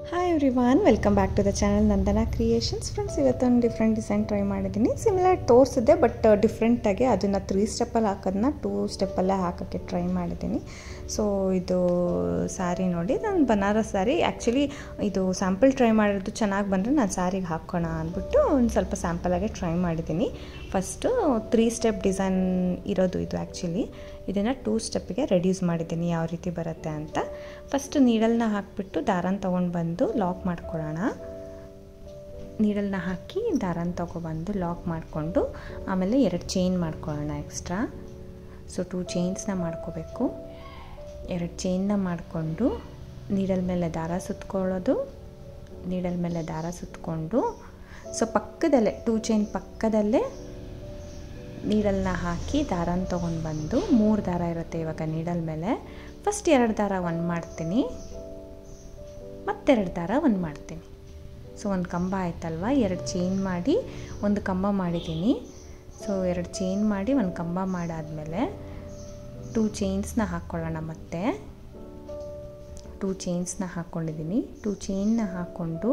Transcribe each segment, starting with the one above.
Hi everyone, welcome back to the channel Nandana creations. Friends, ಇವತ್ತೊಂದು different design try ಮಾಡಿದ್ದೀನಿ. Similar ತೋರಿಸಿದೆ, but ಡಿಫ್ರೆಂಟಾಗಿ ಅದನ್ನು 3 ಸ್ಟೆಪ್ಪಲ್ಲಿ ಹಾಕೋದನ್ನ 2 ಸ್ಟೆಪ್ಪಲ್ಲೇ ಹಾಕೋಕ್ಕೆ ಟ್ರೈ ಮಾಡಿದ್ದೀನಿ. ಸೊ ಇದು ಸ್ಯಾರಿ ನೋಡಿ, ನಾನು ಬನಾರಸ್ ಸ್ಯಾರಿ. ಆ್ಯಕ್ಚುಲಿ ಇದು ಸ್ಯಾಂಪಲ್ ಟ್ರೈ ಮಾಡಿರೋದು ಚೆನ್ನಾಗಿ ಬಂದರೆ ನಾನು ಸ್ಯಾರಿಗೆ ಹಾಕೋಣ ಅಂದ್ಬಿಟ್ಟು ಒಂದು ಸ್ವಲ್ಪ ಸ್ಯಾಂಪಲಾಗೆ ಟ್ರೈ ಮಾಡಿದ್ದೀನಿ. ಫಸ್ಟು 3 ಸ್ಟೆಪ್ ಡಿಸೈನ್ ಇರೋದು ಇದು. ಆ್ಯಕ್ಚುಲಿ ಇದನ್ನು 2 ಸ್ಟೆಪ್ಪಿಗೆ ರೆಡ್ಯೂಸ್ ಮಾಡಿದ್ದೀನಿ, ಯಾವ ರೀತಿ ಬರುತ್ತೆ ಅಂತ. ಫಸ್ಟು ನೀಡಲ್ನ ಹಾಕಿಬಿಟ್ಟು ದಾರನ ತೊಗೊಂಡು ಬಂದು ಲಾಕ್ ಮಾಡ್ಕೊಳ್ಳೋಣ. ನೀಡಲ್ನ ಹಾಕಿ ದಾರನ ತೊಗೊಬಂದು ಲಾಕ್ ಮಾಡಿಕೊಂಡು ಆಮೇಲೆ 2 ಚೈನ್ ಮಾಡ್ಕೊಳ್ಳೋಣ ಎಕ್ಸ್ಟ್ರಾ. ಸೊ 2 ಚೈನ್ಸ್ನ ಮಾಡ್ಕೋಬೇಕು. 2 ಚೈನ್ನ ಮಾಡಿಕೊಂಡು ನೀಡಲ್ ಮೇಲೆ ದಾರ ಸುತ್ಕೊಳ್ಳೋದು, ನೀಡಲ್ ಮೇಲೆ ದಾರ ಸುತ್ಕೊಂಡು ಸೊ ಪಕ್ಕದಲ್ಲೇ 2 ಚೈನ್ ಪಕ್ಕದಲ್ಲೇ ನೀಡಲ್ನ ಹಾಕಿ ದಾರನ ತೊಗೊಂಡು ಬಂದು 3 ದಾರ ಇರುತ್ತೆ ಇವಾಗ ನೀಡಲ್ ಮೇಲೆ. ಫಸ್ಟ್ 2 ದಾರ 1 ಮಾಡ್ತೀನಿ, ಮತ್ತೆರಡು ದಾರ 1 ಮಾಡ್ತೀನಿ. ಸೊ ಒಂದು ಕಂಬ ಆಯ್ತಲ್ವ, 2 ಚೈನ್ ಮಾಡಿ ಒಂದು ಕಂಬ ಮಾಡಿದ್ದೀನಿ. ಸೊ 2 ಚೈನ್ ಮಾಡಿ ಒಂದು ಕಂಬ ಮಾಡಾದಮೇಲೆ 2 ಚೈನ್ಸ್ನ ಹಾಕ್ಕೊಳ್ಳೋಣ. ಮತ್ತೆ 2 ಚೈನ್ಸ್ನ ಹಾಕ್ಕೊಂಡಿದ್ದೀನಿ. 2 ಚೈನ್ನ ಹಾಕ್ಕೊಂಡು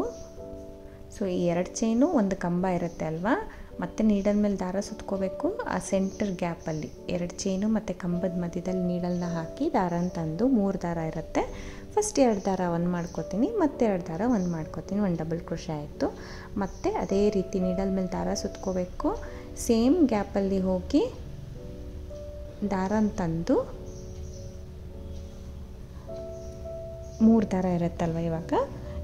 ಸೊ ಈ 2 ಚೈನು ಒಂದು ಕಂಬ ಇರುತ್ತೆ ಅಲ್ವಾ, ಮತ್ತು ನೀಡಲ್ ಮೇಲೆ ದಾರ ಸುತ್ಕೋಬೇಕು. ಆ ಸೆಂಟರ್ ಗ್ಯಾಪಲ್ಲಿ 2 ಚೈನು ಮತ್ತು ಕಂಬದ ಮಧ್ಯದಲ್ಲಿ ನೀಡಲ್ನ ಹಾಕಿ ದಾರನ ತಂದು 3 ದಾರ ಇರುತ್ತೆ. ಫಸ್ಟ್ 2 ದಾರ 1 ಮಾಡ್ಕೋತೀನಿ, ಮತ್ತೆ 2 ದಾರ 1 ಮಾಡ್ಕೋತೀನಿ. 1 ಡಬಲ್ ಕ್ರೋಶೆ ಆಯಿತು. ಮತ್ತು ಅದೇ ರೀತಿ ನೀಡಲ್ ಮೇಲೆ ದಾರ ಸುತ್ಕೋಬೇಕು. ಸೇಮ್ ಗ್ಯಾಪಲ್ಲಿ ಹೋಗಿ ದಾರನ ತಂದು 3 ದಾರ ಇರುತ್ತಲ್ವ ಇವಾಗ,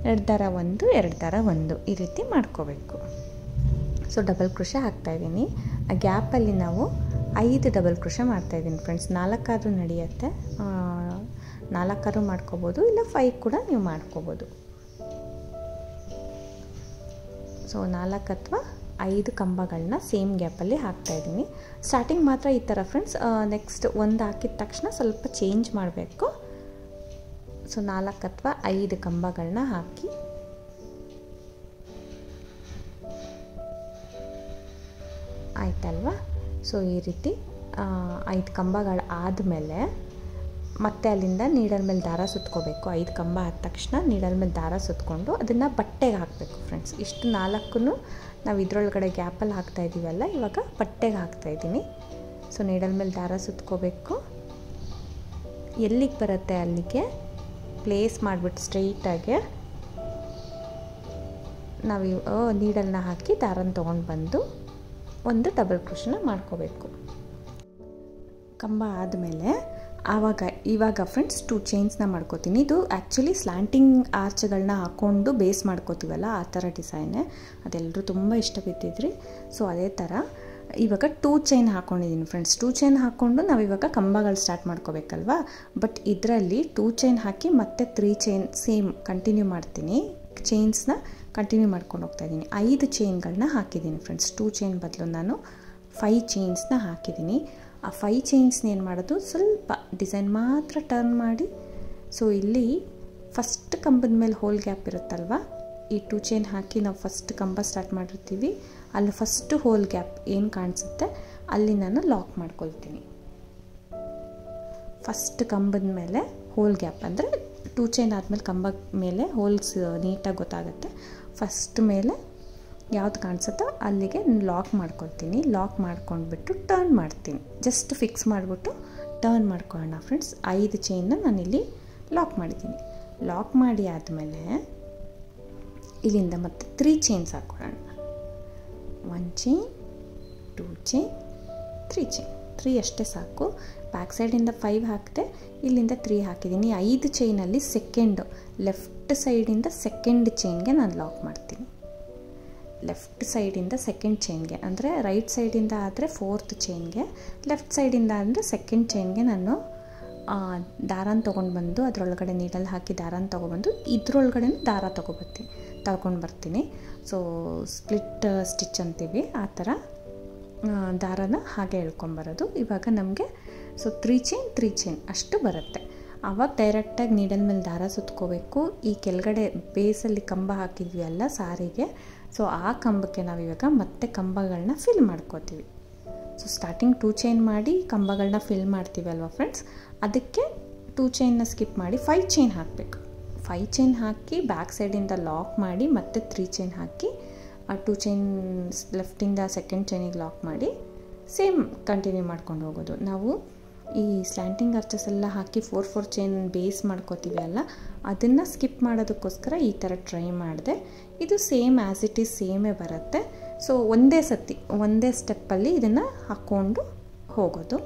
2 ದಾರ 1 2 ದಾರ 1 ಈ ರೀತಿ ಮಾಡ್ಕೋಬೇಕು. ಸೊ ಡಬಲ್ ಕ್ರೋಶೆ ಹಾಕ್ತಾಯಿದ್ದೀನಿ. ಆ ಗ್ಯಾಪಲ್ಲಿ ನಾವು 5 ಡಬಲ್ ಕ್ರೋಶೆ ಮಾಡ್ತಾಯಿದ್ದೀನಿ ಫ್ರೆಂಡ್ಸ್. 4 ಆದರೂ ನಡೆಯುತ್ತೆ, 4 ಆದರೂ ಮಾಡ್ಕೋಬೋದು, ಇಲ್ಲ 5 ಕೂಡ ನೀವು ಮಾಡ್ಕೋಬೋದು. ಸೊ 4 ಅಥವಾ 5 ಕಂಬಗಳನ್ನ ಸೇಮ್ ಗ್ಯಾಪಲ್ಲಿ ಹಾಕ್ತಾಯಿದ್ದೀನಿ. ಸ್ಟಾರ್ಟಿಂಗ್ ಮಾತ್ರ ಈ ಥರ ಫ್ರೆಂಡ್ಸ್. ನೆಕ್ಸ್ಟ್ 1 ಹಾಕಿದ ತಕ್ಷಣ ಸ್ವಲ್ಪ ಚೇಂಜ್ ಮಾಡಬೇಕು. ಸೊ 4 ಅಥವಾ 5 ಕಂಬಗಳನ್ನ ಹಾಕಿ ಆಯ್ತಲ್ವ. ಸೊ ಈ ರೀತಿ 5 ಕಂಬಗಳು ಆದಮೇಲೆ ಮತ್ತೆ ಅಲ್ಲಿಂದ ನೀಡಲ್ ಮೇಲೆ ದಾರ ಸುತ್ಕೋಬೇಕು. 5 ಕಂಬ ಆದ ತಕ್ಷಣ ನೀಡಲ್ ಮೇಲೆ ದಾರ ಸುತ್ಕೊಂಡು ಅದನ್ನು ಬಟ್ಟೆಗೆ ಹಾಕಬೇಕು ಫ್ರೆಂಡ್ಸ್. ಇಷ್ಟು 4 ನಾವು ಇದರೊಳಗಡೆ ಗ್ಯಾಪಲ್ಲಿ ಹಾಕ್ತಾಯಿದ್ದೀವಲ್ಲ, ಇವಾಗ ಬಟ್ಟೆಗೆ ಹಾಕ್ತಾಯಿದ್ದೀನಿ. ಸೊ ನೀಡಲ್ ಮೇಲೆ ದಾರ ಸುತ್ಕೋಬೇಕು. ಎಲ್ಲಿಗೆ ಬರುತ್ತೆ ಅಲ್ಲಿಗೆ ಪ್ಲೇಸ್ ಮಾಡಿಬಿಟ್ಟು ಸ್ಟ್ರೈಟಾಗೆ ನಾವು ನೀಡಲ್ನ ಹಾಕಿ ದಾರನ ತೊಗೊಂಡು ಬಂದು ಒಂದು ಡಬಲ್ ಕ್ರೋಶೆನ ಮಾಡ್ಕೋಬೇಕು. ಕಂಬ ಆದಮೇಲೆ ಇವಾಗ ಫ್ರೆಂಡ್ಸ್ 2 ಚೈನ್ಸ್ನ ಮಾಡ್ಕೋತೀನಿ. ಇದು ಆ್ಯಕ್ಚುಲಿ ಸ್ಲ್ಯಾಂಟಿಂಗ್ ಆರ್ಚ್ಗಳನ್ನ ಹಾಕ್ಕೊಂಡು ಬೇಸ್ ಮಾಡ್ಕೋತೀವಲ್ಲ, ಆ ಥರ ಡಿಸೈನೇ. ಅದೆಲ್ಲರೂ ತುಂಬ ಇಷ್ಟ ಬಿದ್ದಿದ್ರಿ. ಸೊ ಅದೇ ಥರ ಇವಾಗ 2 ಚೈನ್ ಹಾಕ್ಕೊಂಡಿದ್ದೀನಿ ಫ್ರೆಂಡ್ಸ್. 2 ಚೈನ್ ಹಾಕ್ಕೊಂಡು ನಾವಿವಾಗ ಕಂಬಗಳು ಸ್ಟಾರ್ಟ್ ಮಾಡ್ಕೋಬೇಕಲ್ವಾ. ಬಟ್ ಇದರಲ್ಲಿ 2 ಚೈನ್ ಹಾಕಿ ಮತ್ತೆ 3 ಚೈನ್ ಸೇಮ್ ಕಂಟಿನ್ಯೂ ಮಾಡ್ತೀನಿ. ಚೈನ್ಸ್ನ ಕಂಟಿನ್ಯೂ ಮಾಡ್ಕೊಂಡು ಹೋಗ್ತಾಯಿದ್ದೀನಿ. 5 ಚೈನ್ಗಳನ್ನ ಹಾಕಿದ್ದೀನಿ ಫ್ರೆಂಡ್ಸ್. 2 ಚೈನ್ ಬದಲು ನಾನು 5 ಚೈನ್ಸ್ನ ಹಾಕಿದ್ದೀನಿ. ಆ 5 ಚೈನ್ಸ್ನ ಏನು ಮಾಡೋದು, ಸ್ವಲ್ಪ ಡಿಸೈನ್ ಮಾತ್ರ ಟರ್ನ್ ಮಾಡಿ. ಸೊ ಇಲ್ಲಿ ಫಸ್ಟ್ ಕಂಬದ ಮೇಲೆ ಹೋಲ್ ಗ್ಯಾಪ್ ಇರುತ್ತಲ್ವ, ಈ 2 ಚೈನ್ ಹಾಕಿ ನಾವು ಫಸ್ಟ್ ಕಂಬ ಸ್ಟಾರ್ಟ್ ಮಾಡಿರ್ತೀವಿ, ಅಲ್ಲಿ ಫಸ್ಟು ಹೋಲ್ ಗ್ಯಾಪ್ ಏನು ಕಾಣಿಸುತ್ತೆ ಅಲ್ಲಿ ನಾನು ಲಾಕ್ ಮಾಡ್ಕೊಳ್ತೀನಿ. ಫಸ್ಟ್ ಕಂಬದ ಮೇಲೆ ಹೋಲ್ ಗ್ಯಾಪ್ ಅಂದರೆ 2 ಚೈನ್ ಆದಮೇಲೆ ಕಂಬ ಮೇಲೆ ಹೋಲ್ಸ್ ನೀಟಾಗಿ ಗೊತ್ತಾಗುತ್ತೆ. ಫಸ್ಟ್ ಮೇಲೆ ಯಾವ್ದು ಕಾಣಿಸುತ್ತೋ ಅಲ್ಲಿಗೆ ಲಾಕ್ ಮಾಡ್ಕೊಳ್ತೀನಿ. ಲಾಕ್ ಮಾಡ್ಕೊಂಡ್ಬಿಟ್ಟು ಟರ್ನ್ ಮಾಡ್ತೀನಿ. ಜಸ್ಟ್ ಫಿಕ್ಸ್ ಮಾಡಿಬಿಟ್ಟು ಟರ್ನ್ ಮಾಡ್ಕೊಳ್ಳೋಣ ಫ್ರೆಂಡ್ಸ್. 5 ಚೈನ್ನ ನಾನಿಲ್ಲಿ ಲಾಕ್ ಮಾಡಿದ್ದೀನಿ. ಲಾಕ್ ಮಾಡಿ ಆದಮೇಲೆ ಇಲ್ಲಿಂದ ಮತ್ತೆ 3 ಚೈನ್ಸ್ ಹಾಕ್ಕೊಳ್ಳೋಣ. 1 ಚೈನ್, 2 ಚೈನ್, 3 ಚೈನ್. 3 ಅಷ್ಟೇ ಸಾಕು. ಬ್ಯಾಕ್ ಸೈಡಿಂದ 5 ಹಾಕಿದೆ, ಇಲ್ಲಿಂದ 3 ಹಾಕಿದ್ದೀನಿ. 5 ಚೈನಲ್ಲಿ ಸೆಕೆಂಡು ಲೆಫ್ಟ್ ಸೈಡಿಂದ ಸೆಕೆಂಡ್ ಚೈನ್ಗೆ ನಾನು ಲಾಕ್ ಮಾಡ್ತೀನಿ. ಲೆಫ್ಟ್ ಸೈಡಿಂದ ಸೆಕೆಂಡ್ ಚೈನ್ಗೆ ಅಂದರೆ ರೈಟ್ ಸೈಡಿಂದ ಆದರೆ 4th ಚೈನ್ಗೆ, ಲೆಫ್ಟ್ ಸೈಡಿಂದ ಅಂದರೆ ಸೆಕೆಂಡ್ ಚೈನ್ಗೆ ನಾನು ದಾರನ ತೊಗೊಂಡು ಬಂದು ಅದರೊಳಗಡೆ ನೀಡಲ್ ಹಾಕಿ ದಾರನ ತೊಗೊಬಂದು ಇದ್ರೊಳಗಡೆ ದಾರ ತಗೊಂಡು ಬರ್ತೀನಿ. ಸೊ ಸ್ಪ್ಲಿಟ್ ಸ್ಟಿಚ್ ಅಂತೀವಿ, ಆ ಥರ ದಾರನ ಹಾಗೆ ಎಳ್ಕೊಂಬರೋದು. ಇವಾಗ ನಮಗೆ ಸೊ 3 ಚೈನ್ ಅಷ್ಟು ಬರುತ್ತೆ. ಆವಾಗ ಡೈರೆಕ್ಟಾಗಿ ನೀಡಲ್ ಮೇಲೆ ದಾರ ಸುತ್ಕೋಬೇಕು. ಈ ಕೆಳಗಡೆ ಬೇಸಲ್ಲಿ ಕಂಬ ಹಾಕಿದ್ವಿ ಅಲ್ಲ ಸಾರಿಗೆ, ಸೊ ಆ ಕಂಬಕ್ಕೆ ನಾವಿವಾಗ ಮತ್ತೆ ಕಂಬಗಳನ್ನ ಫಿಲ್ ಮಾಡ್ಕೋತೀವಿ. ಸೊ ಸ್ಟಾರ್ಟಿಂಗ್ 2 ಚೈನ್ ಮಾಡಿ ಕಂಬಗಳನ್ನ ಫಿಲ್ ಮಾಡ್ತೀವಿ ಅಲ್ವಾ ಫ್ರೆಂಡ್ಸ್, ಅದಕ್ಕೆ 2 ಚೈನ್ನ ಸ್ಕಿಪ್ ಮಾಡಿ 5 ಚೈನ್ ಹಾಕಬೇಕು. 5 ಚೈನ್ ಹಾಕಿ ಬ್ಯಾಕ್ ಸೈಡಿಂದ ಲಾಕ್ ಮಾಡಿ ಮತ್ತೆ 3 ಚೈನ್ ಹಾಕಿ 2 ಚೈನ್ ಲೆಫ್ಟಿಂದ ಸೆಕೆಂಡ್ ಚೈನಿಗೆ ಲಾಕ್ ಮಾಡಿ ಸೇಮ್ ಕಂಟಿನ್ಯೂ ಮಾಡ್ಕೊಂಡು ಹೋಗೋದು. ನಾವು ಈ ಸ್ಲ್ಯಾಂಟಿಂಗ್ ಆರ್ಚಸ್ ಎಲ್ಲ ಹಾಕಿ 4 ಚೈನ್ ಬೇಸ್ ಮಾಡ್ಕೋತೀವಿ ಅಲ್ಲ, ಅದನ್ನು ಸ್ಕಿಪ್ ಮಾಡೋದಕ್ಕೋಸ್ಕರ ಈ ಥರ ಟ್ರೈ ಮಾಡಿದೆ. ಇದು ಸೇಮ್ ಆ್ಯಸ್ ಇಟ್ ಈಸ್ ಸೇಮೇ ಬರುತ್ತೆ. ಸೊ ಒಂದೇ ಸ್ಟೆಪ್ಪಲ್ಲಿ ಇದನ್ನು ಹಾಕ್ಕೊಂಡು ಹೋಗೋದು.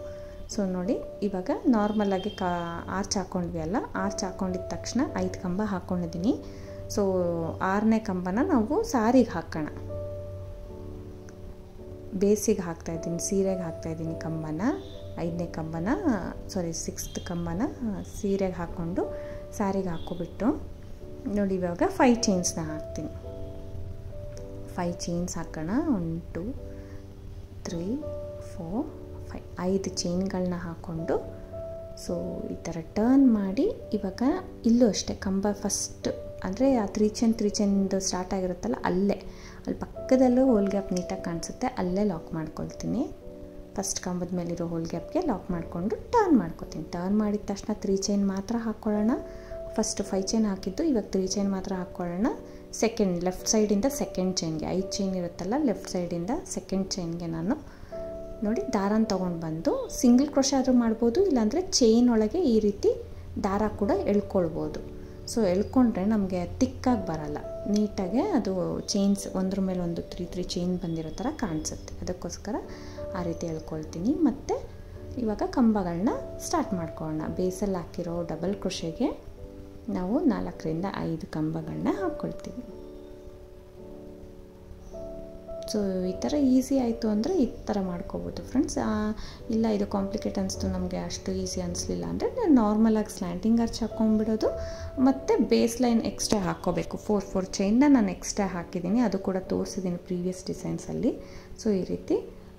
ಸೊ ನೋಡಿ, ಇವಾಗ ನಾರ್ಮಲಾಗಿ ಆರ್ಚ್ ಹಾಕ್ಕೊಂಡ್ವಿ ಅಲ್ಲ, ಆರ್ಚ್ ಹಾಕ್ಕೊಂಡಿದ್ದ ತಕ್ಷಣ 5 ಕಂಬ ಹಾಕ್ಕೊಂಡಿದ್ದೀನಿ. ಸೊ 6ನೇ ಕಂಬನ ನಾವು ಸಾರಿಗೆ ಹಾಕೋಣ, ಬೇಸಿಗೆ ಹಾಕ್ತಾಯಿದ್ದೀನಿ, ಸೀರೆಗೆ ಹಾಕ್ತಾಯಿದ್ದೀನಿ ಕಂಬನ. 5ನೇ ಕಂಬನ 6th ಕಂಬನ ಸೀರೆಗೆ ಹಾಕ್ಕೊಂಡು ಸಾರಿಗೆ ಹಾಕ್ಕೊಬಿಟ್ಟು ನೋಡಿ ಇವಾಗ 5 ಚೈನ್ಸ್ನ ಹಾಕ್ತೀನಿ. 5 ಚೈನ್ಸ್ ಹಾಕೋಣ. 1 2 3 4 5 5 ಚೈನ್ಗಳನ್ನ ಹಾಕ್ಕೊಂಡು ಸೊ ಈ ಥರ ಟರ್ನ್ ಮಾಡಿ ಇವಾಗ ಇಲ್ಲೂ ಅಷ್ಟೇ ಕಂಬ ಫಸ್ಟ್ ಅಂದರೆ ಆ 3 ಚೈನ್ದು ಸ್ಟಾರ್ಟ್ ಆಗಿರುತ್ತಲ್ಲ ಅಲ್ಲಿ ಪಕ್ಕದಲ್ಲೂ ಹೋಲ್ ಗ್ಯಾಪ್ ನೀಟಾಗಿ ಕಾಣಿಸುತ್ತೆ, ಅಲ್ಲೇ ಲಾಕ್ ಮಾಡ್ಕೊಳ್ತೀನಿ. ಫಸ್ಟ್ ಕಂಬದ ಮೇಲಿರೋ ಹೋಲ್ ಗ್ಯಾಪ್ಗೆ ಲಾಕ್ ಮಾಡಿಕೊಂಡು ಟರ್ನ್ ಮಾಡ್ಕೊತೀನಿ. ಟರ್ನ್ ಮಾಡಿದ ತಕ್ಷಣ 3 ಚೈನ್ ಮಾತ್ರ ಹಾಕ್ಕೊಳ್ಳೋಣ. ಫಸ್ಟ್ 5 ಚೈನ್ ಹಾಕಿದ್ದು, ಇವಾಗ 3 ಚೈನ್ ಮಾತ್ರ ಹಾಕ್ಕೊಳ್ಳೋಣ. ಸೆಕೆಂಡ್ ಲೆಫ್ಟ್ ಸೈಡಿಂದ ಸೆಕೆಂಡ್ ಚೈನ್ಗೆ 5 ಚೈನ್ ಇರುತ್ತಲ್ಲ, ಲೆಫ್ಟ್ ಸೈಡಿಂದ ಸೆಕೆಂಡ್ ಚೈನ್ಗೆ ನಾನು ನೋಡಿ ದಾರನ ತೊಗೊಂಡು ಬಂದು ಸಿಂಗಲ್ ಕ್ರೋಶೆ ಆದರೂ ಮಾಡ್ಬೋದು, ಇಲ್ಲಾಂದರೆ ಚೈನ್ ಒಳಗೆ ಈ ರೀತಿ ದಾರ ಕೂಡ ಎಳ್ಕೊಳ್ಬೋದು. ಸೊ ಎಳ್ಕೊಂಡ್ರೆ ನಮಗೆ ತಿಕ್ಕಾಗಿ ಬರಲ್ಲ, ನೀಟಾಗೆ ಅದು ಚೈನ್ಸ್ ಒಂದ್ರ ಮೇಲೆ ಒಂದು 3 ಚೈನ್ ಬಂದಿರೋ ಥರ ಕಾಣಿಸುತ್ತೆ. ಅದಕ್ಕೋಸ್ಕರ ಆ ರೀತಿ ಎಳ್ಕೊಳ್ತೀನಿ. ಮತ್ತು ಇವಾಗ ಕಂಬಗಳನ್ನ ಸ್ಟಾರ್ಟ್ ಮಾಡ್ಕೊಳ್ಳೋಣ. ಬೇಸಲ್ಲಿ ಹಾಕಿರೋ ಡಬಲ್ ಕ್ರೋಶೆಗೆ ನಾವು 4 ರಿಂದ 5 ಕಂಬಗಳನ್ನ ಹಾಕ್ಕೊಳ್ತೀವಿ. ಸೊ ಈ ಥರ ಈಸಿ ಆಯಿತು ಅಂದರೆ ಈ ಥರ ಮಾಡ್ಕೋಬೋದು ಫ್ರೆಂಡ್ಸ್. ಇಲ್ಲ ಇದು ಕಾಂಪ್ಲಿಕೇಟ್ ಅನಿಸ್ತು, ನಮಗೆ ಅಷ್ಟು ಈಸಿ ಅನಿಸ್ಲಿಲ್ಲ ಅಂದರೆ ನಾರ್ಮಲಾಗಿ ಸ್ಲ್ಯಾಂಟಿಂಗ್ ಆರ್ಚ್ ಹಾಕ್ಕೊಂಡ್ಬಿಡೋದು. ಮತ್ತು ಬೇಸ್ ಲೈನ್ ಎಕ್ಸ್ಟ್ರಾ ಹಾಕ್ಕೋಬೇಕು. 4 ಚೈನ್ನ ನಾನು ಎಕ್ಸ್ಟ್ರಾ ಹಾಕಿದ್ದೀನಿ, ಅದು ಕೂಡ ತೋರಿಸಿದ್ದೀನಿ ಪ್ರೀವಿಯಸ್ ಡಿಸೈನ್ಸಲ್ಲಿ. ಸೊ ಈ ರೀತಿ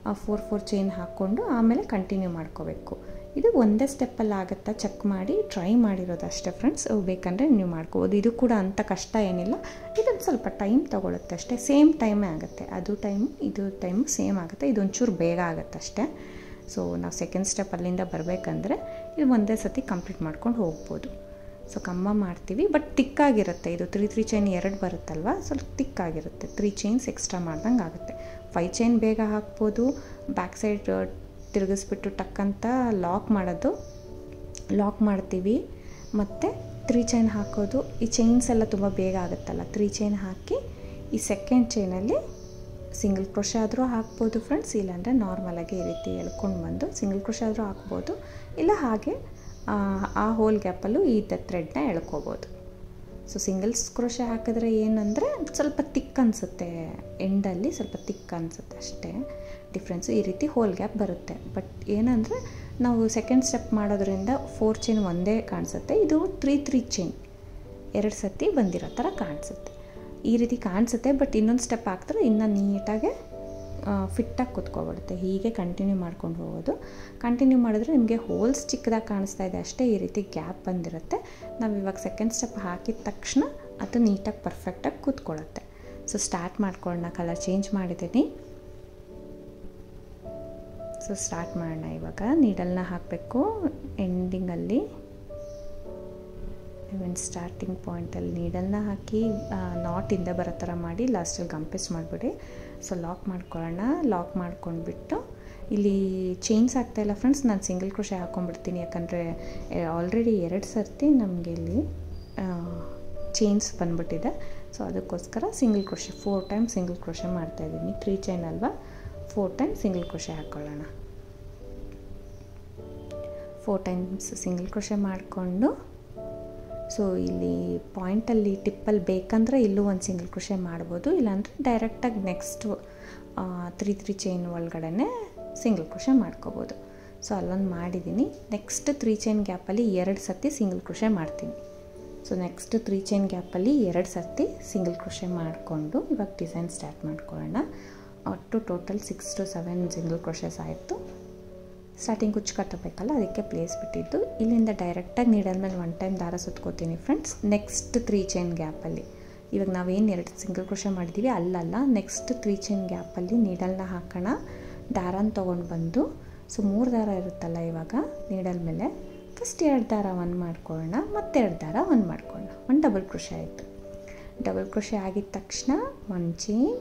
4 ಚೈನ್ ಹಾಕ್ಕೊಂಡು ಆಮೇಲೆ ಕಂಟಿನ್ಯೂ ಮಾಡ್ಕೋಬೇಕು. ಇದು ಒಂದೇ ಸ್ಟೆಪ್ಪಲ್ಲಿ ಆಗುತ್ತಾ ಚೆಕ್ ಮಾಡಿ ಟ್ರೈ ಮಾಡಿರೋದು ಅಷ್ಟೇ ಫ್ರೆಂಡ್ಸ್. ಬೇಕಂದರೆ ನೀವು ಮಾಡ್ಕೋಬೋದು. ಇದು ಕೂಡ ಅಂಥ ಕಷ್ಟ ಏನಿಲ್ಲ, ಇದೊಂದು ಸ್ವಲ್ಪ ಟೈಮ್ ತೊಗೊಳುತ್ತೆ ಅಷ್ಟೇ. ಸೇಮ್ ಟೈಮೇ ಆಗುತ್ತೆ, ಅದು ಟೈಮು ಇದು ಟೈಮು ಸೇಮ್ ಆಗುತ್ತೆ. ಇದೊಂಚೂರು ಬೇಗ ಆಗುತ್ತೆ ಅಷ್ಟೇ. ಸೊ ನಾವು ಸೆಕೆಂಡ್ ಸ್ಟೆಪ್ ಅಲ್ಲಿಂದ ಬರಬೇಕಂದ್ರೆ ಇದು ಒಂದೇ ಸತಿ ಕಂಪ್ಲೀಟ್ ಮಾಡ್ಕೊಂಡು ಹೋಗ್ಬೋದು. ಸೊ ಕಂಬ ಮಾಡ್ತೀವಿ, ಬಟ್ ತಿಕ್ಕಾಗಿರುತ್ತೆ. ಇದು 3 ಚೈನ್ 2 ಬರುತ್ತಲ್ವ, ಸ್ವಲ್ಪ ತಿಕ್ಕಾಗಿರುತ್ತೆ. 3 ಚೈನ್ಸ್ ಎಕ್ಸ್ಟ್ರಾ ಮಾಡ್ದಂಗೆ ಆಗುತ್ತೆ. 5 ಚೈನ್ ಬೇಗ ಹಾಕ್ಬೋದು. ಬ್ಯಾಕ್ ಸೈಡ್ ತಿರುಗಿಸ್ಬಿಟ್ಟು ಟಕ್ಕಂತ ಲಾಕ್ ಮಾಡ್ತೀವಿ. ಮತ್ತು 3 ಚೈನ್ ಹಾಕೋದು. ಈ ಚೈನ್ಸ್ ಎಲ್ಲ ತುಂಬ ಬೇಗ ಆಗುತ್ತಲ್ಲ, 3 ಚೈನ್ ಹಾಕಿ ಈ ಸೆಕೆಂಡ್ ಚೈನಲ್ಲಿ ಸಿಂಗಲ್ ಕ್ರೋಶೆ ಆದರೂ ಹಾಕ್ಬೋದು ಫ್ರೆಂಡ್ಸ್, ಇಲ್ಲಾಂದರೆ ನಾರ್ಮಲಾಗಿ ಈ ರೀತಿ ಎಳ್ಕೊಂಡು ಬಂದು ಸಿಂಗಲ್ ಕ್ರೋಶೆ ಆದರೂ ಹಾಕ್ಬೋದು, ಇಲ್ಲ ಹಾಗೆ ಆ ಹೋಲ್ ಗ್ಯಾಪಲ್ಲೂ ಈ ಥ್ರೆಡ್ನ ಎಳ್ಕೊಬೋದು. ಸೊ ಸಿಂಗಲ್ಸ್ ಕ್ರೋಶೆ ಹಾಕಿದ್ರೆ ಏನಂದರೆ ಸ್ವಲ್ಪ ತಿಕ್ ಅನಿಸುತ್ತೆ, ಎಂಡಲ್ಲಿ ಸ್ವಲ್ಪ ತಿಕ್ ಅನಿಸುತ್ತೆ ಅಷ್ಟೇ ಡಿಫ್ರೆನ್ಸು. ಈ ರೀತಿ ಹೋಲ್ ಗ್ಯಾಪ್ ಬರುತ್ತೆ. ಬಟ್ ಏನಂದರೆ ನಾವು ಸೆಕೆಂಡ್ ಸ್ಟೆಪ್ ಮಾಡೋದ್ರಿಂದ 4 ಚೈನ್ ಒಂದೇ ಕಾಣಿಸುತ್ತೆ, ಇದು 3 ಚೈನ್ 2 ಸತಿ ಬಂದಿರೋ ಥರ ಕಾಣಿಸುತ್ತೆ. ಈ ರೀತಿ ಕಾಣಿಸುತ್ತೆ, ಬಟ್ ಇನ್ನೊಂದು ಸ್ಟೆಪ್ ಹಾಕಿದ್ರೆ ಇನ್ನೂ ನೀಟಾಗೆ ಫಿಟ್ಟಾಗಿ ಕೂತ್ಕೊಬಿಡುತ್ತೆ. ಹೀಗೆ ಕಂಟಿನ್ಯೂ ಮಾಡ್ಕೊಂಡು ಹೋಗೋದು. ಕಂಟಿನ್ಯೂ ಮಾಡಿದ್ರೆ ನಿಮಗೆ ಹೋಲ್ಸ್ ಚಿಕ್ಕದಾಗಿ ಕಾಣಿಸ್ತಾ ಇದೆ ಅಷ್ಟೇ, ಈ ರೀತಿ ಗ್ಯಾಪ್ ಬಂದಿರುತ್ತೆ. ನಾವು ಇವಾಗ ಸೆಕೆಂಡ್ ಸ್ಟೆಪ್ ಹಾಕಿದ ತಕ್ಷಣ ಅದು ನೀಟಾಗಿ ಪರ್ಫೆಕ್ಟಾಗಿ ಕೂತ್ಕೊಳ್ಳುತ್ತೆ. ಸೊ ಸ್ಟಾರ್ಟ್ ಮಾಡ್ಕೊಳ್ಳೋಣ. ಕಲರ್ ಚೇಂಜ್ ಮಾಡಿದ್ದೀನಿ. ಸೊ ಸ್ಟಾರ್ಟ್ ಮಾಡೋಣ. ಇವಾಗ ನೀಡಲ್ನ ಹಾಕಬೇಕು ಎಂಡಿಂಗಲ್ಲಿ, ಇವನ್ ಸ್ಟಾರ್ಟಿಂಗ್ ಪಾಯಿಂಟಲ್ಲಿ ನೀಡಲ್ನ ಹಾಕಿ ನಾಟಿಂದ ಬರೋ ಥರ ಮಾಡಿ ಲಾಸ್ಟಲ್ಲಿ ಗಂಪೆಸ್ ಮಾಡಿಬಿಡಿ. ಸೊ ಲಾಕ್ ಮಾಡ್ಕೊಳ್ಳೋಣ. ಲಾಕ್ ಮಾಡ್ಕೊಂಡ್ಬಿಟ್ಟು ಇಲ್ಲಿ ಚೈನ್ಸ್ ಆಗ್ತಾಯಿಲ್ಲ ಫ್ರೆಂಡ್ಸ್, ನಾನು ಸಿಂಗಲ್ ಕ್ರೋಶೆ ಹಾಕ್ಕೊಂಡ್ಬಿಡ್ತೀನಿ. ಯಾಕಂದರೆ ಆಲ್ರೆಡಿ 2 ಸರ್ತಿ ನಮಗೆ ಇಲ್ಲಿ ಚೈನ್ಸ್ ಬಂದ್ಬಿಟ್ಟಿದೆ. ಸೊ ಅದಕ್ಕೋಸ್ಕರ single crochet 4 time single crochet ಮಾಡ್ತಾಯಿದ್ದೀನಿ. 3 ಚೈನ್ ಅಲ್ವಾ, 4 ಟೈಮ್ ಸಿಂಗಲ್ ಕ್ರೋಶೆ ಹಾಕ್ಕೊಳ್ಳೋಣ. 4 ಟೈಮ್ಸ್ ಸಿಂಗಲ್ ಕ್ರೋಶೆ ಮಾಡಿಕೊಂಡು ಸೊ ಇಲ್ಲಿ ಪಾಯಿಂಟಲ್ಲಿ ಟಿಪ್ಪಲ್ಲಿ ಬೇಕಂದರೆ ಇಲ್ಲೂ ಒಂದು ಸಿಂಗಲ್ ಕ್ರೋಶೆ ಮಾಡ್ಬೋದು, ಇಲ್ಲಾಂದರೆ ಡೈರೆಕ್ಟಾಗಿ ನೆಕ್ಸ್ಟು 3 ಚೈನ್ ಒಳಗಡೆ ಸಿಂಗಲ್ ಕ್ರೋಶೆ ಮಾಡ್ಕೋಬೋದು. ಸೊ ಅಲ್ಲೊಂದು ಮಾಡಿದ್ದೀನಿ. ನೆಕ್ಸ್ಟ್ 3 ಚೈನ್ ಗ್ಯಾಪಲ್ಲಿ 2 ಸರ್ತಿ ಸಿಂಗಲ್ ಕ್ರೋಶೆ ಮಾಡ್ತೀನಿ. ಸೊ ನೆಕ್ಸ್ಟ್ 3 ಚೈನ್ ಗ್ಯಾಪಲ್ಲಿ 2 ಸರ್ತಿ ಸಿಂಗಲ್ ಕ್ರೋಶೆ ಮಾಡಿಕೊಂಡು ಇವಾಗ ಡಿಸೈನ್ ಸ್ಟಾರ್ಟ್ ಮಾಡ್ಕೊಳ್ಳೋಣ. ಒಟ್ಟು ಟೋಟಲ್ 6 to 7 ಸಿಂಗಲ್ ಕ್ರೋಶೆಸ್ ಆಯಿತು. ಸ್ಟಾರ್ಟಿಂಗ್ ಕುಚ್ಚು ಕಟ್ಟಬೇಕಲ್ಲ, ಅದಕ್ಕೆ ಪ್ಲೇಸ್ ಬಿಟ್ಟಿದ್ದು. ಇಲ್ಲಿಂದ ಡೈರೆಕ್ಟಾಗಿ ನೀಡಲ್ ಮೇಲೆ 1 ಟೈಮ್ ದಾರ ಸುತ್ಕೋತೀನಿ ಫ್ರೆಂಡ್ಸ್. ನೆಕ್ಸ್ಟ್ 3 ಚೈನ್ ಗ್ಯಾಪಲ್ಲಿ ಇವಾಗ ನಾವೇನು 2 ಸಿಂಗಲ್ ಕ್ರೋಶೆ ಮಾಡಿದ್ದೀವಿ ಅಲ್ಲಲ್ಲ, ನೆಕ್ಸ್ಟ್ 3 ಚೈನ್ ಗ್ಯಾಪಲ್ಲಿ ನೀಡಲ್ನ ಹಾಕೋಣ. ದಾರನ ತೊಗೊಂಡು ಬಂದು ಸೊ 3 ದಾರ ಇರುತ್ತಲ್ಲ ಇವಾಗ ನೀಡಲ್ ಮೇಲೆ, ಫಸ್ಟ್ 2 ದಾರ ಒಂದು ಮಾಡ್ಕೊಳ್ಳೋಣ, ಮತ್ತೆ 2 ದಾರ ಒಂದು ಮಾಡ್ಕೊಳ್ಳೋಣ. ಒಂದು ಡಬಲ್ ಕ್ರೋಶೆ ಆಯಿತು. ಡಬಲ್ ಕ್ರೋಶೆ ಆಗಿದ ತಕ್ಷಣ 1 ಚೈನ್,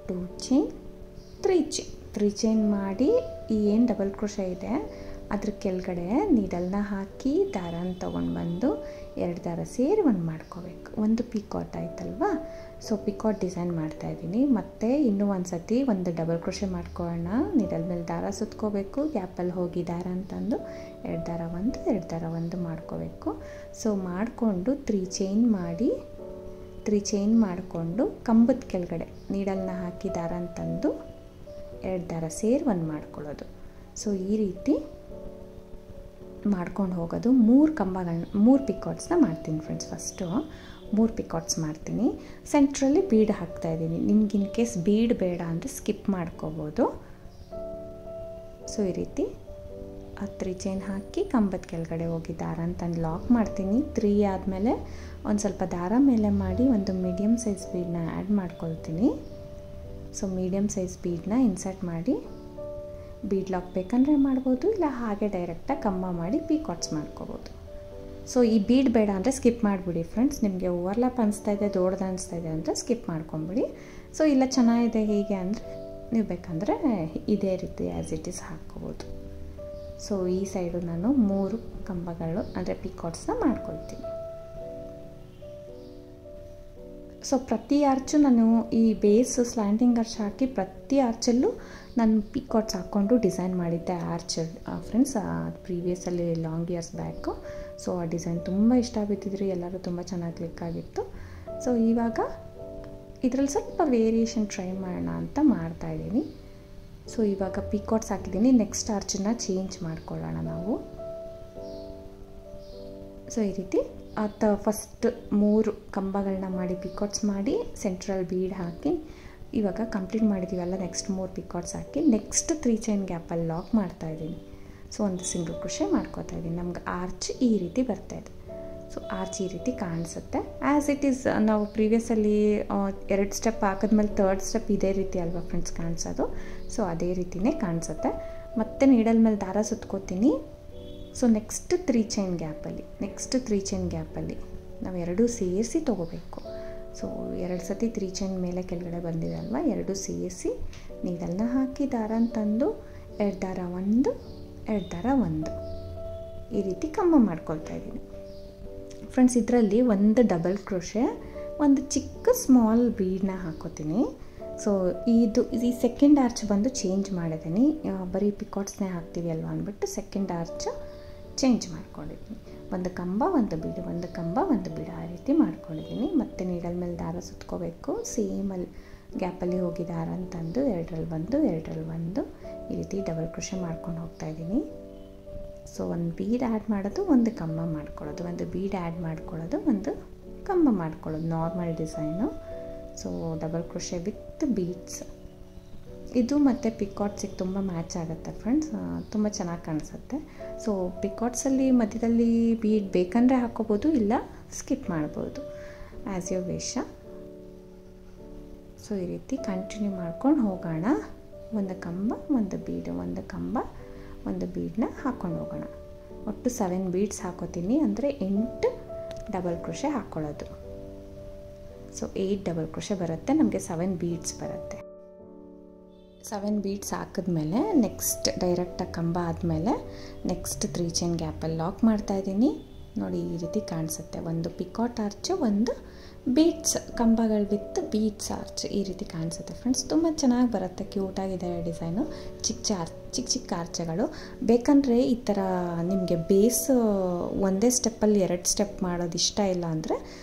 2 ಚೈನ್, 3 ಚೈನ್ ಮಾಡಿ ಈ ಏನು ಡಬಲ್ ಕ್ರೋಶೆ ಇದೆ ಅದ್ರ ಕೆಳಗಡೆ ನೀಡಲ್ನ ಹಾಕಿ ದಾರನ ತೊಗೊಂಡು ಬಂದು 2 ದಾರ ಸೇರಿ ಒಂದು ಮಾಡ್ಕೋಬೇಕು. ಒಂದು ಪಿಕಾಟ್ ಆಯ್ತಲ್ವಾ. ಸೊ ಪಿಕಾಟ್ ಡಿಸೈನ್ ಮಾಡ್ತಾಯಿದ್ದೀನಿ. ಮತ್ತು ಇನ್ನೂ ಒಂದು ಸತಿ ಒಂದು ಡಬಲ್ ಕ್ರೋಶೆ ಮಾಡ್ಕೊಳ್ಳೋಣ. ನೀಡಲ್ ಮೇಲೆ ದಾರ ಸುತ್ಕೋಬೇಕು, ಗ್ಯಾಪಲ್ಲಿ ಹೋಗಿ ದಾರ ಅಂತಂದು 2 ದಾರ ಒಂದು 2 ದಾರ ಒಂದು ಮಾಡ್ಕೋಬೇಕು. ಸೊ ಮಾಡಿಕೊಂಡು 3 ಚೈನ್ ಮಾಡಿ 3 ಚೈನ್ ಮಾಡಿಕೊಂಡು ಕಂಬದ ಕೆಳಗಡೆ ನೀಡಲ್ನ ಹಾಕಿ ದಾರ ಅಂತಂದು 2 ದಾರ ಸೇರಿ ಒಂದು ಮಾಡ್ಕೊಳ್ಳೋದು. ಸೊ ಈ ರೀತಿ ಮಾಡ್ಕೊಂಡು ಹೋಗೋದು. 3 ಪಿಕಾಟ್ಸ್ನ ಮಾಡ್ತೀನಿ ಫ್ರೆಂಡ್ಸ್. ಫಸ್ಟು 3 ಪಿಕಾಟ್ಸ್ ಮಾಡ್ತೀನಿ. ಸೆಂಟ್ರಲ್ಲಿ ಬೀಡ್ ಹಾಕ್ತಾಯಿದ್ದೀನಿ. ನಿಮ್ಗೆ ಇನ್ ಕೇಸ್ ಬೀಡ್ ಬೇಡ ಅಂದರೆ ಸ್ಕಿಪ್ ಮಾಡ್ಕೋಬೋದು. ಸೊ ಈ ರೀತಿ 3 ಚೈನ್ ಹಾಕಿ ಕಂಬದ ಕೆಳಗಡೆ ಹೋಗಿ ದಾರ ಅಂತಂದು ಲಾಕ್ ಮಾಡ್ತೀನಿ. 3 ಆದಮೇಲೆ ಒಂದು ಸ್ವಲ್ಪ ದಾರ ಮೇಲೆ ಮಾಡಿ ಒಂದು ಮೀಡಿಯಮ್ ಸೈಜ್ ಬೀಡನ್ನ ಆ್ಯಡ್ ಮಾಡ್ಕೊಳ್ತೀನಿ. ಸೊ ಮೀಡಿಯಮ್ ಸೈಜ್ ಬೀಡನ್ನ ಇನ್ಸರ್ಟ್ ಮಾಡಿ ಬೀಡ್ ಲಾಕ್ ಬೇಕಂದರೆ ಮಾಡ್ಬೋದು, ಇಲ್ಲ ಹಾಗೆ ಡೈರೆಕ್ಟಾಗಿ ಕಂಬ ಮಾಡಿ ಪಿಕಾಟ್ಸ್ ಮಾಡ್ಕೋಬೋದು. ಸೊ ಈ ಬೀಡ್ ಬೇಡ ಅಂದರೆ ಸ್ಕಿಪ್ ಮಾಡಿಬಿಡಿ ಫ್ರೆಂಡ್ಸ್. ನಿಮಗೆ ಓವರ್ಲ್ಯಾಪ್ ಅನಿಸ್ತಾ ಇದೆ, ದೊಡ್ಡದು ಅನಿಸ್ತಾ ಇದೆ ಅಂದರೆ ಸ್ಕಿಪ್ ಮಾಡ್ಕೊಂಬಿಡಿ. ಸೊ ಇಲ್ಲ ಚೆನ್ನಾಗಿದೆ ಹೀಗೆ ಅಂದರೆ ನೀವು ಬೇಕಂದರೆ ಇದೇ ರೀತಿ ಆ್ಯಸ್ ಇಟ್ ಈಸ್ ಹಾಕ್ಕೋಬೋದು. ಸೊ ಈ ಸೈಡು ನಾನು 3 ಕಂಬಗಳು ಅಂದರೆ ಪಿಕಾಟ್ಸ್ನ ಮಾಡ್ಕೊಳ್ತೀನಿ. ಸೊ ಪ್ರತಿ ಆರ್ಚು ನಾನು ಈ ಬೇಸ್ ಸ್ಲ್ಯಾಂಟಿಂಗ್ ಆರ್ಚ್ ಹಾಕಿ ಪ್ರತಿ ಆರ್ಚಲ್ಲೂ ನಾನು ಪಿಕಾಟ್ಸ್ ಹಾಕ್ಕೊಂಡು ಡಿಸೈನ್ ಮಾಡಿದ್ದೆ ಆರ್ಚ್ ಫ್ರೆಂಡ್ಸ್. ಪ್ರೀವಿಯಸಲ್ಲಿ ಲಾಂಗ್ ಇಯರ್ಸ್ ಬ್ಯಾಕು. ಸೊ ಆ ಡಿಸೈನ್ ತುಂಬ ಇಷ್ಟ ಬಿದ್ದಿದ್ರಿ, ಎಲ್ಲರೂ ತುಂಬ ಚೆನ್ನಾಗಿ ಕ್ಲಿಕ್ ಆಗಿತ್ತು. ಸೊ ಇವಾಗ ಇದರಲ್ಲಿ ಸ್ವಲ್ಪ ವೇರಿಯೇಷನ್ ಟ್ರೈ ಮಾಡೋಣ ಅಂತ ಮಾಡ್ತಾಯಿದ್ದೀನಿ. ಸೊ ಇವಾಗ ಪಿಕಾಟ್ಸ್ ಹಾಕಿದ್ದೀನಿ. ನೆಕ್ಸ್ಟ್ ಆರ್ಚನ್ನ ಚೇಂಜ್ ಮಾಡ್ಕೊಳ್ಳೋಣ ನಾವು. ಸೊ ಈ ರೀತಿ ಫಸ್ಟ್ 3 ಕಂಬಗಳನ್ನ ಮಾಡಿ ಪಿಕಾಟ್ಸ್ ಮಾಡಿ ಸೆಂಟ್ರಲ್ ಬೀಡ್ ಹಾಕಿ ಇವಾಗ ಕಂಪ್ಲೀಟ್ ಮಾಡಿದ್ದೀವಲ್ಲ. ನೆಕ್ಸ್ಟ್ 3 ಪಿಕಾಟ್ಸ್ ಹಾಕಿ ನೆಕ್ಸ್ಟ್ 3 ಚೈನ್ ಗ್ಯಾಪಲ್ಲಿ ಲಾಕ್ ಮಾಡ್ತಾಯಿದ್ದೀನಿ. ಸೊ ಒಂದು ಸಿಂಗಲ್ ಕ್ರೋಶೆ ಮಾಡ್ಕೋತಾ ಇದ್ದೀನಿ. ನಮ್ಗೆ ಆರ್ಚ್ ಈ ರೀತಿ ಬರ್ತಾಯಿದೆ. ಸೊ ಆರ್ಚ್ ಈ ರೀತಿ ಕಾಣಿಸುತ್ತೆ. ಆ್ಯಸ್ ಇಟ್ ಈಸ್ ನಾವು ಪ್ರೀವಿಯಸಲ್ಲಿ 2 ಸ್ಟೆಪ್ ಹಾಕಿದ್ಮೇಲೆ 3rd ಸ್ಟೆಪ್ ಇದೇ ರೀತಿ ಅಲ್ವಾ ಫ್ರೆಂಡ್ಸ್ ಕಾಣಿಸೋದು. ಸೊ ಅದೇ ರೀತಿಯೇ ಕಾಣಿಸುತ್ತೆ. ಮತ್ತು ನೀಡಲ್ ಮೇಲೆ ದಾರ ಸುತ್ಕೋತೀನಿ. ಸೊ ನೆಕ್ಸ್ಟ್ 3 ಚೈನ್ ಗ್ಯಾಪಲ್ಲಿ ನಾವು 2 ಸೇರಿಸಿ ತೊಗೋಬೇಕು. ಸೊ 2 ಸತಿ 3 ಚೈನ್ ಮೇಲೆ ಕೆಳಗಡೆ ಬಂದಿದೆ ಅಲ್ವಾ, 2 ಸೇರಿಸಿ ನೀಡಲ್ನ ಹಾಕಿ ದಾರ ಅಂತಂದು 2 ದಾರ ಒಂದು 2 ದಾರ ಒಂದು ಈ ರೀತಿ ಕಂಬ ಮಾಡ್ಕೊಳ್ತಾ ಇದ್ದೀನಿ ಫ್ರೆಂಡ್ಸ್. ಇದರಲ್ಲಿ ಒಂದು ಡಬಲ್ ಕ್ರೋಶೆ, ಒಂದು ಚಿಕ್ಕ ಸ್ಮಾಲ್ ಬೀಡನ್ನ ಹಾಕೋತೀನಿ. ಸೊ ಈ ಸೆಕೆಂಡ್ ಆರ್ಚ್ ಬಂದು ಚೇಂಜ್ ಮಾಡಿದ್ದೀನಿ. ಬರೀ ಪಿಕಾಟ್ಸ್ನೇ ಹಾಕ್ತೀವಿ ಅಲ್ವಾ ಅಂದ್ಬಿಟ್ಟು ಸೆಕೆಂಡ್ ಆರ್ಚ್ ಚೇಂಜ್ ಮಾಡ್ಕೊಂಡಿದ್ದೀನಿ. ಒಂದು ಕಂಬ ಒಂದು ಬೀಡು, ಒಂದು ಕಂಬ ಒಂದು ಬೀಡು ಆ ರೀತಿ ಮಾಡ್ಕೊಂಡಿದ್ದೀನಿ. ಮತ್ತು ನೀಡಲ್ ಮೇಲೆ ದಾರ ಸುತ್ಕೋಬೇಕು. ಸೇಮಲ್ಲಿ ಗ್ಯಾಪಲ್ಲಿ ಹೋಗಿ ದಾರ ಅಂತಂದು 2ರಲ್ಲಿ ಒಂದು 2ರಲ್ಲಿ ಒಂದು ಈ ರೀತಿ ಡಬಲ್ ಕ್ರೋಶೆ ಮಾಡ್ಕೊಂಡು ಹೋಗ್ತಾಯಿದ್ದೀನಿ. ಸೊ ಒಂದು ಬೀಡ್ ಆ್ಯಡ್ ಮಾಡೋದು, ಒಂದು ಕಂಬ ಮಾಡ್ಕೊಳ್ಳೋದು, ಒಂದು ಬೀಡ್ ಆ್ಯಡ್ ಮಾಡ್ಕೊಳ್ಳೋದು, ಒಂದು ಕಂಬ ಮಾಡ್ಕೊಳ್ಳೋದು, normal design. So double crochet with beads ಇದು ಮತ್ತು ಪಿಕಾಟ್ಸಿಗೆ ತುಂಬ ಮ್ಯಾಚ್ ಆಗುತ್ತೆ ಫ್ರೆಂಡ್ಸ್. ತುಂಬ ಚೆನ್ನಾಗಿ ಕಾಣಿಸುತ್ತೆ. ಸೊ ಪಿಕಾಟ್ಸಲ್ಲಿ ಮಧ್ಯದಲ್ಲಿ ಬೀಡ್ ಬೇಕಂದರೆ ಹಾಕ್ಕೋಬೋದು, ಇಲ್ಲ ಸ್ಕಿಪ್ ಮಾಡ್ಬೋದು ಆ್ಯಸ್ ಯು ವಿಶ್. ಸೊ ಈ ರೀತಿ ಕಂಟಿನ್ಯೂ ಮಾಡ್ಕೊಂಡು ಹೋಗೋಣ. ಒಂದು ಕಂಬ ಒಂದು ಬೀಡು, ಒಂದು ಕಂಬ ಒಂದು ಬೀಡನ್ನ ಹಾಕ್ಕೊಂಡು ಹೋಗೋಣ. ಒಟ್ಟು 7 ಬೀಡ್ಸ್ ಹಾಕೋತೀನಿ, ಅಂದರೆ 8 ಡಬಲ್ ಕ್ರೋಶೆ ಹಾಕ್ಕೊಳ್ಳೋದು. ಸೊ 8 ಡಬಲ್ ಕ್ರೋಶೆ ಬರುತ್ತೆ, ನಮಗೆ 7 ಬೀಡ್ಸ್ ಬರುತ್ತೆ. 7 ಬೀಡ್ಸ್ ಹಾಕಿದ್ಮೇಲೆ ನೆಕ್ಸ್ಟ್ ಡೈರೆಕ್ಟಾಗಿ ಕಂಬ ಆದಮೇಲೆ ನೆಕ್ಸ್ಟ್ 3 ಚೈನ್ ಗ್ಯಾಪಲ್ಲಿ ಲಾಕ್ ಮಾಡ್ತಾಯಿದ್ದೀನಿ. ನೋಡಿ ಈ ರೀತಿ ಕಾಣಿಸುತ್ತೆ. ಒಂದು ಪಿಕಾಟ್ ಆರ್ಚು, ಒಂದು ಬೀಡ್ಸ್ ಕಂಬಗಳು ವಿತ್ ಬೀಡ್ಸ್ ಆರ್ಚ್ ಈ ರೀತಿ ಕಾಣಿಸುತ್ತೆ ಫ್ರೆಂಡ್ಸ್. ತುಂಬ ಚೆನ್ನಾಗಿ ಬರುತ್ತೆ, ಕ್ಯೂಟಾಗಿದೆ ಡಿಸೈನು. ಚಿಕ್ಕ ಆರ್ಚೆಗಳು ಬೇಕಂದರೆ ಈ ಥರ ನಿಮಗೆ ಬೇಸ್ ಒಂದೇ ಸ್ಟೆಪ್ಪಲ್ಲಿ 2 ಸ್ಟೆಪ್ ಮಾಡೋದು ಇಷ್ಟ ಇಲ್ಲ ಅಂದರೆ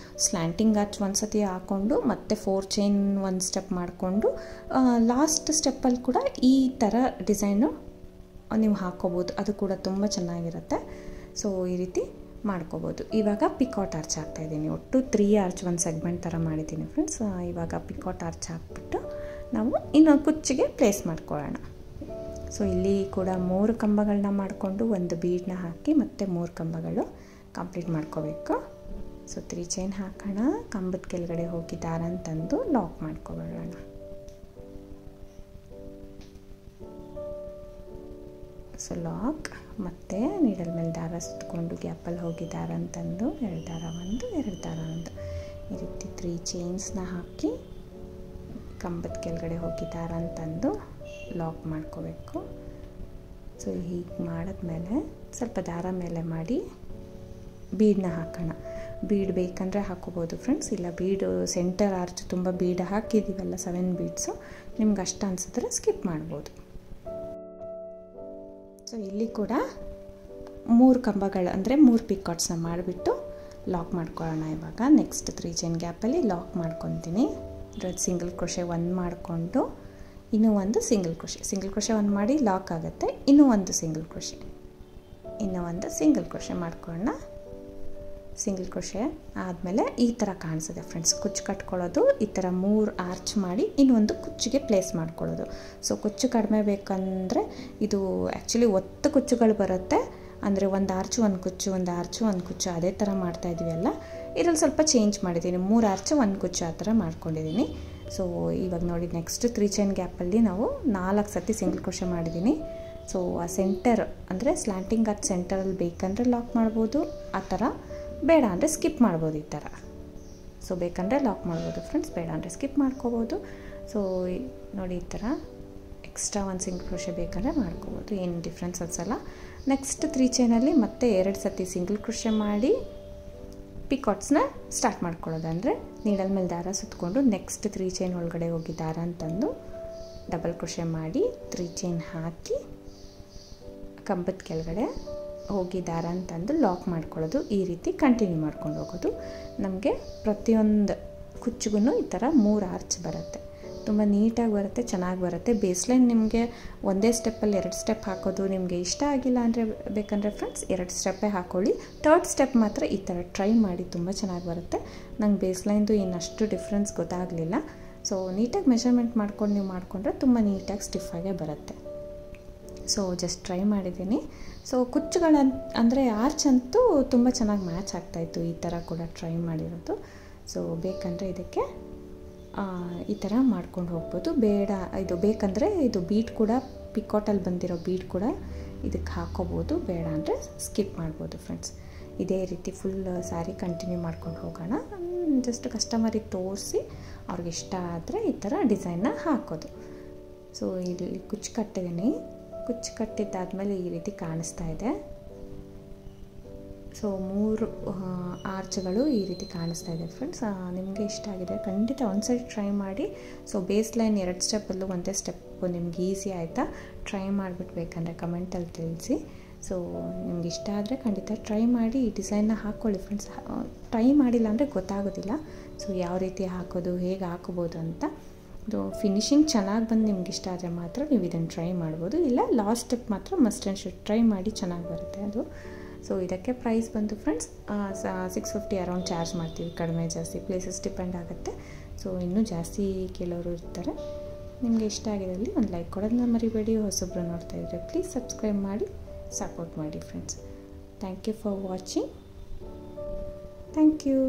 ಸ್ಲ್ಯಾಂಟಿಂಗ್ ಆರ್ಚ್ ಒಂದು ಸತಿ ಹಾಕ್ಕೊಂಡು ಮತ್ತು 4 ಚೈನ್ ಒಂದು ಸ್ಟೆಪ್ ಮಾಡಿಕೊಂಡು ಲಾಸ್ಟ್ ಸ್ಟೆಪ್ಪಲ್ಲಿ ಕೂಡ ಈ ಥರ ಡಿಸೈನು ನೀವು ಹಾಕ್ಕೋಬೋದು. ಅದು ಕೂಡ ತುಂಬ ಚೆನ್ನಾಗಿರುತ್ತೆ. ಸೊ ಈ ರೀತಿ ಮಾಡ್ಕೋಬೋದು. ಇವಾಗ ಪಿಕಾಟ್ ಆರ್ಚ್ ಹಾಕ್ತಾಯಿದ್ದೀನಿ. ಒಟ್ಟು 3 ಆರ್ಚ್ ಒಂದು ಸೆಗ್ಮೆಂಟ್ ಥರ ಮಾಡಿದ್ದೀನಿ ಫ್ರೆಂಡ್ಸ್. ಇವಾಗ ಪಿಕಾಟ್ ಆರ್ಚ್ ಹಾಕ್ಬಿಟ್ಟು ನಾವು ಇನ್ನೊಂದು ಕುಚ್ಚಿಗೆ ಪ್ಲೇಸ್ ಮಾಡ್ಕೊಳ್ಳೋಣ. ಸೊ ಇಲ್ಲಿ ಕೂಡ 3 ಕಂಬಗಳನ್ನ ಮಾಡಿಕೊಂಡು ಒಂದು ಬೀಡನ್ನ ಹಾಕಿ ಮತ್ತು 3 ಕಂಬಗಳು ಕಂಪ್ಲೀಟ್ ಮಾಡ್ಕೋಬೇಕು. ಸೊ 3 ಚೈನ್ ಹಾಕೋಣ, ಕಂಬದ ಕೆಳಗಡೆ ಹೋಗಿ ದಾರ ತಂದು ಲಾಕ್ ಮಾಡ್ಕೊಬಿಡೋಣ. ಸೊ ಲಾಕ್, ಮತ್ತು ನೀಡಲ್ ಮೇಲೆ ದಾರ ಸುತ್ತಕೊಂಡು ಗ್ಯಾಪಲ್ಲಿ ಹೋಗಿ ದಾರ ಅಂತಂದು 2 ದಾರ 1 2 ದಾರ 1 ಈ ರೀತಿ 3 ಚೈನ್ಸ್ನ ಹಾಕಿ ಕಂಬದ ಕೆಳಗಡೆ ಹೋಗಿ ದಾರ ಅಂತಂದು ಲಾಕ್ ಮಾಡ್ಕೋಬೇಕು. ಸೊ ಹೀಗೆ ಮಾಡಿದ್ಮೇಲೆ ಸ್ವಲ್ಪ ದಾರ ಮೇಲೆ ಮಾಡಿ ಬೀಡನ್ನ ಹಾಕೋಣ. ಬೀಡ್ ಬೇಕಂದರೆ ಹಾಕೋಬೋದು ಫ್ರೆಂಡ್ಸ್, ಇಲ್ಲ ಬೀಡು ಸೆಂಟರ್ ಆರ್ಚ್ ತುಂಬ ಬೀಡ್ ಹಾಕಿದ್ದೀವಲ್ಲ 7 ಬೀಡ್ಸು, ನಿಮ್ಗೆ ಅಷ್ಟು ಅನಿಸಿದ್ರೆ ಸ್ಕಿಪ್ ಮಾಡ್ಬೋದು. ಸೊ ಇಲ್ಲಿ ಕೂಡ 3 ಕಂಬಗಳು ಅಂದರೆ 3 ಪಿಕಾಟ್ಸ್ನ ಮಾಡಿಬಿಟ್ಟು ಲಾಕ್ ಮಾಡ್ಕೊಳ್ಳೋಣ. ಇವಾಗ ನೆಕ್ಸ್ಟ್ 3 ಚೈನ್ ಗ್ಯಾಪಲ್ಲಿ ಲಾಕ್ ಮಾಡ್ಕೊತೀನಿ. ಸಿಂಗಲ್ ಕ್ರೋಶೆ 1 ಮಾಡಿಕೊಂಡು ಇನ್ನೂ ಒಂದು ಸಿಂಗಲ್ ಕ್ರೋಶೆ 1 ಮಾಡಿ ಲಾಕ್ ಆಗುತ್ತೆ. ಇನ್ನೂ ಒಂದು ಸಿಂಗಲ್ ಕ್ರೋಶೆ ಮಾಡ್ಕೊಳ್ಳೋಣ. ಸಿಂಗಲ್ ಕ್ರೋಶೆ ಆದಮೇಲೆ ಈ ಥರ ಕಾಣಿಸುತ್ತೆ ಫ್ರೆಂಡ್ಸ್. ಕುಚ್ಚು ಕಟ್ಕೊಳ್ಳೋದು ಈ ಥರ 3 ಆರ್ಚ್ ಮಾಡಿ ಇನ್ನೊಂದು ಕುಚ್ಚಿಗೆ ಪ್ಲೇಸ್ ಮಾಡ್ಕೊಳ್ಳೋದು. ಸೊ ಕುಚ್ಚು ಕಡಿಮೆ ಬೇಕಂದರೆ ಇದು ಆ್ಯಕ್ಚುಲಿ ಒತ್ತು ಕುಚ್ಚುಗಳು ಬರುತ್ತೆ, ಅಂದರೆ ಒಂದು ಆರ್ಚು ಒಂದು ಕುಚ್ಚು, ಒಂದು ಆರ್ಚು ಒಂದು ಕುಚ್ಚು, ಅದೇ ಥರ ಮಾಡ್ತಾಯಿದ್ವಿ. ಇದರಲ್ಲಿ ಸ್ವಲ್ಪ ಚೇಂಜ್ ಮಾಡಿದ್ದೀನಿ, 3 ಆರ್ಚು 1 ಕುಚ್ಚು ಆ ಥರ ಮಾಡ್ಕೊಂಡಿದ್ದೀನಿ. ಸೊ ಇವಾಗ ನೋಡಿ ನೆಕ್ಸ್ಟ್ 3 ಚೈನ್ ಗ್ಯಾಪಲ್ಲಿ ನಾವು 4 ಸತಿ ಸಿಂಗಲ್ ಕ್ರೋಶೆ ಮಾಡಿದ್ದೀನಿ. ಸೊ ಆ ಸೆಂಟರ್ ಅಂದರೆ ಸ್ಲ್ಯಾಂಟಿಂಗ್ ಅದು ಸೆಂಟರಲ್ಲಿ ಬೇಕಂದರೆ ಲಾಕ್ ಮಾಡ್ಬೋದು, ಆ ಥರ ಬೇಡ ಅಂದರೆ ಸ್ಕಿಪ್ ಮಾಡ್ಬೋದು ಈ ಥರ. ಸೊ ಬೇಕಂದರೆ ಲಾಕ್ ಮಾಡ್ಬೋದು ಫ್ರೆಂಡ್ಸ್, ಬೇಡ ಅಂದರೆ ಸ್ಕಿಪ್ ಮಾಡ್ಕೋಬೋದು. ಸೊ ನೋಡಿ ಈ ಥರ ಎಕ್ಸ್ಟ್ರಾ ಒಂದು ಸಿಂಗಲ್ ಕ್ರೋಶೆ ಬೇಕಂದರೆ ಮಾಡ್ಕೋಬೋದು, ಏನು ಡಿಫ್ರೆನ್ಸ್ ಅನ್ಸಲ್ಲ. ನೆಕ್ಸ್ಟ್ 3 ಚೈನಲ್ಲಿ ಮತ್ತೆ 2 ಸತಿ ಸಿಂಗಲ್ ಕ್ರೋಶೆ ಮಾಡಿ ಪಿಕಾಟ್ಸ್ನ ಸ್ಟಾರ್ಟ್ ಮಾಡ್ಕೊಳ್ಳೋದು. ಅಂದರೆ ನೀಡಲ್ ಮೇಲೆ ದಾರ ಸುತ್ತಕೊಂಡು ನೆಕ್ಸ್ಟ್ 3 ಚೈನ್ ಒಳಗಡೆ ಹೋಗಿ ದಾರ ಅಂತಂದು ಡಬಲ್ ಕ್ರೋಶೆ ಮಾಡಿ 3 ಚೈನ್ ಹಾಕಿ ಕಂಬದ ಕೆಳಗಡೆ ಹೋಗಿ ದಾರ ಅಂತಂದು ಲಾಕ್ ಮಾಡ್ಕೊಳ್ಳೋದು. ಈ ರೀತಿ ಕಂಟಿನ್ಯೂ ಮಾಡ್ಕೊಂಡು ಹೋಗೋದು. ನಮಗೆ ಪ್ರತಿಯೊಂದು ಕುಚ್ಚಿಗೂ ಈ ಥರ 3 ಆರ್ಚ್ ಬರುತ್ತೆ, ತುಂಬ ನೀಟಾಗಿ ಬರುತ್ತೆ, ಚೆನ್ನಾಗಿ ಬರುತ್ತೆ. ಬೇಸ್ಲೈನ್ ನಿಮಗೆ ಒಂದೇ ಸ್ಟೆಪ್ಪಲ್ಲಿ 2 ಸ್ಟೆಪ್ ಹಾಕೋದು ನಿಮಗೆ ಇಷ್ಟ ಆಗಿಲ್ಲ ಅಂದರೆ ಬೇಕಂದರೆ ಫ್ರೆಂಡ್ಸ್ 2 ಸ್ಟೆಪ್ಪೇ ಹಾಕ್ಕೊಳ್ಳಿ. 3rd ಸ್ಟೆಪ್ ಮಾತ್ರ ಈ ಥರ ಟ್ರೈ ಮಾಡಿ, ತುಂಬ ಚೆನ್ನಾಗಿ ಬರುತ್ತೆ. ನಂಗೆ ಬೇಸ್ಲೈನ್ದು ಇನ್ನಷ್ಟು ಡಿಫ್ರೆನ್ಸ್ ಗೊತ್ತಾಗಲಿಲ್ಲ. ಸೊ ನೀಟಾಗಿ ಮೆಷರ್ಮೆಂಟ್ ಮಾಡ್ಕೊಂಡು ನೀವು ಮಾಡಿಕೊಂಡ್ರೆ ತುಂಬ ನೀಟಾಗಿ ಸ್ಟಿಫಾಗೇ ಬರುತ್ತೆ. ಸೊ ಜಸ್ಟ್ ಟ್ರೈ ಮಾಡಿದ್ದೀನಿ. ಸೊ ಕುಚ್ಚುಗಳ ಅಂದರೆ ಆರ್ಚ್ ಅಂತೂ ತುಂಬ ಚೆನ್ನಾಗಿ ಮ್ಯಾಚ್ ಆಗ್ತಾಯಿತ್ತು, ಈ ಥರ ಕೂಡ ಟ್ರೈ ಮಾಡಿರೋದು. ಸೊ ಬೇಕಂದರೆ ಇದಕ್ಕೆ ಈ ಥರ ಮಾಡ್ಕೊಂಡು ಹೋಗ್ಬೋದು. ಬೇಡ ಇದು ಬೇಕಂದರೆ ಇದು ಬೀಡ್ ಕೂಡ ಪಿಕಾಟಲ್ಲಿ ಬಂದಿರೋ ಬೀಡ್ ಕೂಡ ಇದಕ್ಕೆ ಹಾಕೋಬೋದು, ಬೇಡ ಅಂದರೆ ಸ್ಕಿಪ್ ಮಾಡ್ಬೋದು ಫ್ರೆಂಡ್ಸ್. ಇದೇ ರೀತಿ ಫುಲ್ ಸ್ಯಾರಿ ಕಂಟಿನ್ಯೂ ಮಾಡ್ಕೊಂಡು ಹೋಗೋಣ. ಜಸ್ಟ್ ಕಸ್ಟಮರಿಗೆ ತೋರಿಸಿ ಅವ್ರಿಗೆ ಇಷ್ಟ ಆದರೆ ಈ ಥರ ಡಿಸೈನ್ನ ಹಾಕೋದು. ಸೊ ಇಲ್ಲಿ ಕುಚ್ಚು ಕಟ್ಟಿದ್ದೀನಿ, ಕುಚ್ಚು ಕಟ್ಟಿದ್ದಾದಮೇಲೆ ಈ ರೀತಿ ಕಾಣಿಸ್ತಾ ಇದೆ. ಸೊ 3 ಆರ್ಚ್ಗಳು ಈ ರೀತಿ ಕಾಣಿಸ್ತಾ ಇದೆ ಫ್ರೆಂಡ್ಸ್. ನಿಮಗೆ ಇಷ್ಟ ಆಗಿದೆ ಖಂಡಿತ ಒಂದ್ಸರಿ ಟ್ರೈ ಮಾಡಿ. ಸೊ ಬೇಸ್ ಲೈನ್ 2 ಸ್ಟೆಪ್ಪಲ್ಲೂ ಒಂದೇ ಸ್ಟೆಪ್ಪು ನಿಮ್ಗೆ ಈಸಿ ಆಯಿತಾ, ಟ್ರೈ ಮಾಡಿಬಿಟ್ಟು ಬೇಕಂದರೆ ಕಮೆಂಟಲ್ಲಿ ತಿಳಿಸಿ. ಸೊ ನಿಮ್ಗೆ ಇಷ್ಟ ಆದರೆ ಖಂಡಿತ ಟ್ರೈ ಮಾಡಿ ಈ ಡಿಸೈನ್ನ ಹಾಕ್ಕೊಳ್ಳಿ ಫ್ರೆಂಡ್ಸ್. ಟ್ರೈ ಮಾಡಿಲ್ಲ ಅಂದರೆ ಗೊತ್ತಾಗೋದಿಲ್ಲ ಸೊ ಯಾವ ರೀತಿ ಹಾಕೋದು, ಹೇಗೆ ಹಾಕೋಬೋದು ಅಂತ. ಇದು ಫಿನಿಶಿಂಗ್ ಚೆನ್ನಾಗಿ ಬಂದು ನಿಮ್ಗೆ ಇಷ್ಟ ಆದರೆ ಮಾತ್ರ ನೀವು ಇದನ್ನು ಟ್ರೈ ಮಾಡ್ಬೋದು, ಇಲ್ಲ ಲಾಸ್ಟ್ ಸ್ಟೆಪ್ ಮಾತ್ರ ಮಸ್ಟ್ ಆ್ಯಂಡ್ ಶುಡ್ ಟ್ರೈ ಮಾಡಿ, ಚೆನ್ನಾಗಿ ಬರುತ್ತೆ ಅದು. ಸೊ ಇದಕ್ಕೆ ಪ್ರೈಸ್ ಬಂದು ಫ್ರೆಂಡ್ಸ್ 650 ಅರೌಂಡ್ ಚಾರ್ಜ್ ಮಾಡ್ತೀವಿ, ಕಡಿಮೆ ಜಾಸ್ತಿ ಪ್ಲೇಸಸ್ ಡಿಪೆಂಡ್ ಆಗುತ್ತೆ. ಸೊ ಇನ್ನೂ ಜಾಸ್ತಿ ಕೇಳೋರು ಇರ್ತಾರೆ. ನಿಮಗೆ ಇಷ್ಟ ಆಗಿದ್ದಲ್ಲಿ ಒಂದು ಲೈಕ್ ಕೊಡೋದನ್ನ ಮರಿಬೇಡಿ. ಹೊಸಬ್ರು ನೋಡ್ತಾ ಇದ್ದರೆ ಪ್ಲೀಸ್ ಸಬ್ಸ್ಕ್ರೈಬ್ ಮಾಡಿ ಸಪೋರ್ಟ್ ಮಾಡಿ friends. Thank you for watching. Thank you.